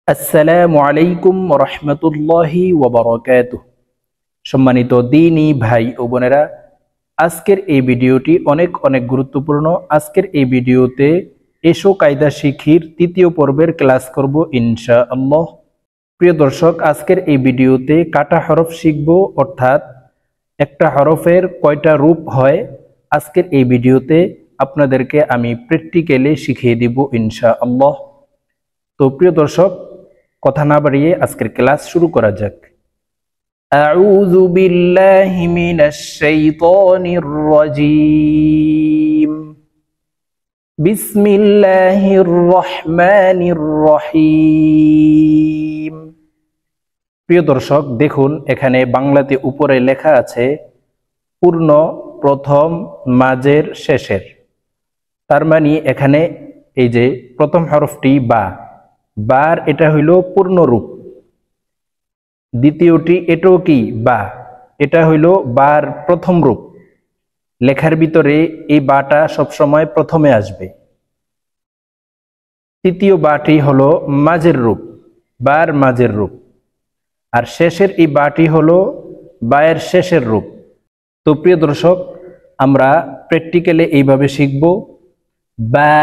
আসসালামু আলাইকুম ওয়া রাহমাতুল্লাহি ওয়া বারাকাতুহু। সম্মানিত দ্বীনী ভাই ও বোনেরা, আজকের এই ভিডিওটি অনেক গুরুত্বপূর্ণ। আজকের এই ভিডিওতে এসো কায়দা শিখির তৃতীয় পর্বের ক্লাস করব ইনশাআল্লাহ। প্রিয় দর্শক, আজকের এই ভিডিওতে কাটা হরফ শিখব, অর্থাৎ একটা হরফের কয়টা রূপ হয়। আজকের এই ভিডিওতে আপনাদেরকে আমি প্র্যাকটিক্যালি শিখিয়ে দিব ইনশাআল্লাহ। তো প্রিয় দর্শক, কথা না বাড়িয়ে আজকের ক্লাস শুরু করা যাক। আউযু বিল্লাহি মিনাশ শাইতানির রাজীম। বিসমিল্লাহির রহমানির রহিম। প্রিয় দর্শক, দেখুন এখানে বাংলাতে উপরে লেখা আছে পূর্ণ, প্রথম, মাঝের, শেষের। তার মানে এখানে এই যে প্রথম হরফটি বা, বার, এটা হইল পূর্ণ রূপ। দ্বিতীয়টি এটাও কি বা, এটা হইল বার প্রথম রূপ। লেখার ভিতরে এই বাটা সবসময় প্রথমে আসবে। তৃতীয় বাটি হলো মাঝের রূপ, বার মাঝের রূপ। আর শেষের এই বাটি হলো বায়ের শেষের রূপ। তো প্রিয় দর্শক, আমরা প্র্যাকটিক্যালি এইভাবে শিখব। বা,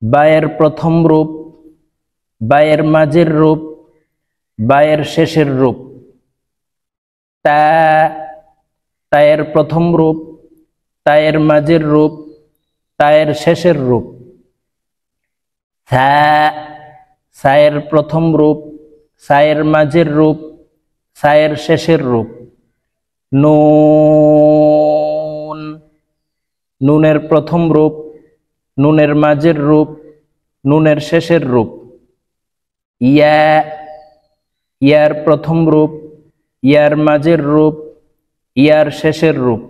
বায়ের প্রথম রূপ, বায়ের মাঝের রূপ, বায়ের শেষের রূপ। তা, তায়ের প্রথম রূপ, তায়ের মাঝের রূপ, তায়ের শেষের রূপ। সা, সায়ের প্রথম রূপ, সায়ের মাঝের রূপ, সায়ের শেষের রূপ। নুন, নুনের প্রথম রূপ, নুনের মাঝের রূপ, নুনের শেষের রূপ। ইয়া, ইয়ার প্রথম রূপ, ইয়ার মাঝের রূপ, ইয়ার শেষের রূপ।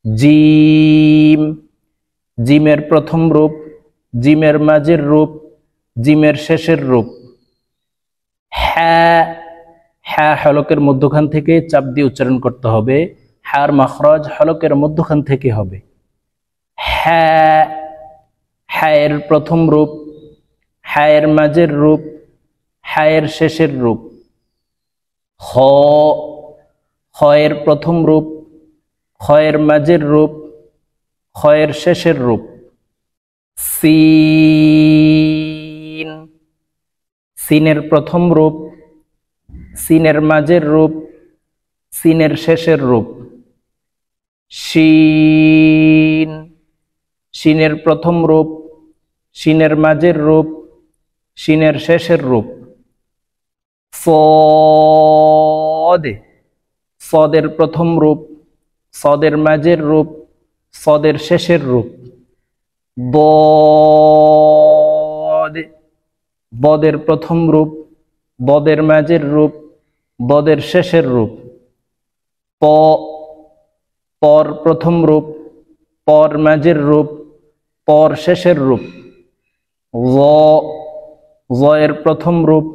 জিম, জিমের প্রথম রূপ, জিমের মাঝের রূপ, জিমের শেষের রূপ। হ্যাঁ, হ্যাঁ হলকের মধ্যখান থেকে চাপ দিয়ে উচ্চারণ করতে হবে। হার মাখরাজ হলকের মধ্যখান থেকে হবে। হ্যাঁ, হায়ের প্রথম রূপ, হায়ের মাঝের রূপ, হায়ের শেষের রূপ। খ, খয়ের প্রথম রূপ, খয়ের মাঝের রূপ, খয়ের শেষের রূপ। সিন, সিনের প্রথম রূপ, সিনের মাঝের রূপ, সিনের শেষের রূপ। শিন, শিনের প্রথম রূপ, শিনের মাঝের রূপ, শিনের শেষের রূপ। সদ, সদের প্রথম রূপ, সদের মাঝের রূপ, সদের শেষের রূপ। বদ, বদের প্রথম রূপ, বদের মাঝের রূপ, বদের শেষের রূপ। প, পর প্রথম রূপ, পর মাঝের রূপ, পর শেষের রূপ। জ, জয়ের প্রথম রূপ,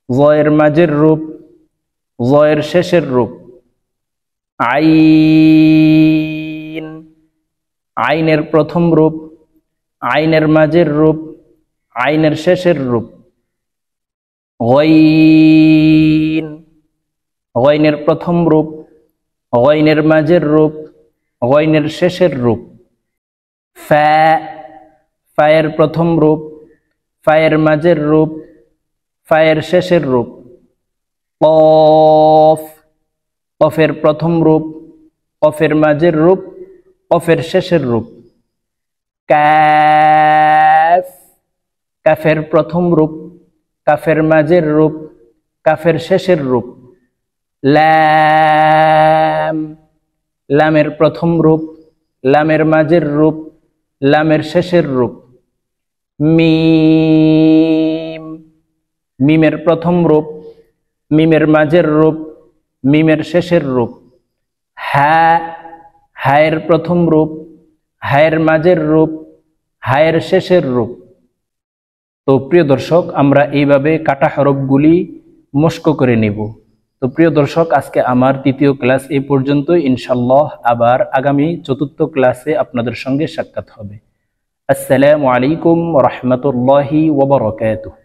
জয়ের মাঝের রূপ, জয়ের শেষের রূপ। আইন, আইনের প্রথম রূপ, আইনের মাঝের রূপ, আইনের শেষের রূপ। গইন, গইনের প্রথম রূপ, গইনের মাঝের রূপ, গইনের শেষের রূপ। ফা, ফায়ের প্রথম রূপ, ফায়ের মাঝের রূপ, ফায়ের শেষের রূপ। কফ, কফের প্রথম রূপ, কফের মাঝের রূপ, কফের শেষের রূপ। কাফ, কাফের প্রথম রূপ, কাফের মাঝের রূপ, কাফের শেষের রূপ। লাম, লামের প্রথম রূপ, লামের মাঝের রূপ, লামের শেষের রূপ। মিম, মিমের প্রথম রূপ, মিমের মাঝের রূপ, মিমের শেষের রূপ। হা, হায়ের প্রথম রূপ, হায়ের মাঝের রূপ, হায়ের শেষের রূপ। তো প্রিয় দর্শক, আমরা এইভাবে কাটা হরফগুলি মস্ক করে নেব। তো প্রিয় দর্শক, আজকে আমার তৃতীয় ক্লাস এই পর্যন্ত। ইনশাআল্লাহ আবার আগামী চতুর্থ ক্লাসে আপনাদের সঙ্গে সাক্ষাৎ হবে। আসসালামু আলাইকুম ওয়া রাহমাতুল্লাহি ওয়া বারাকাতুহু।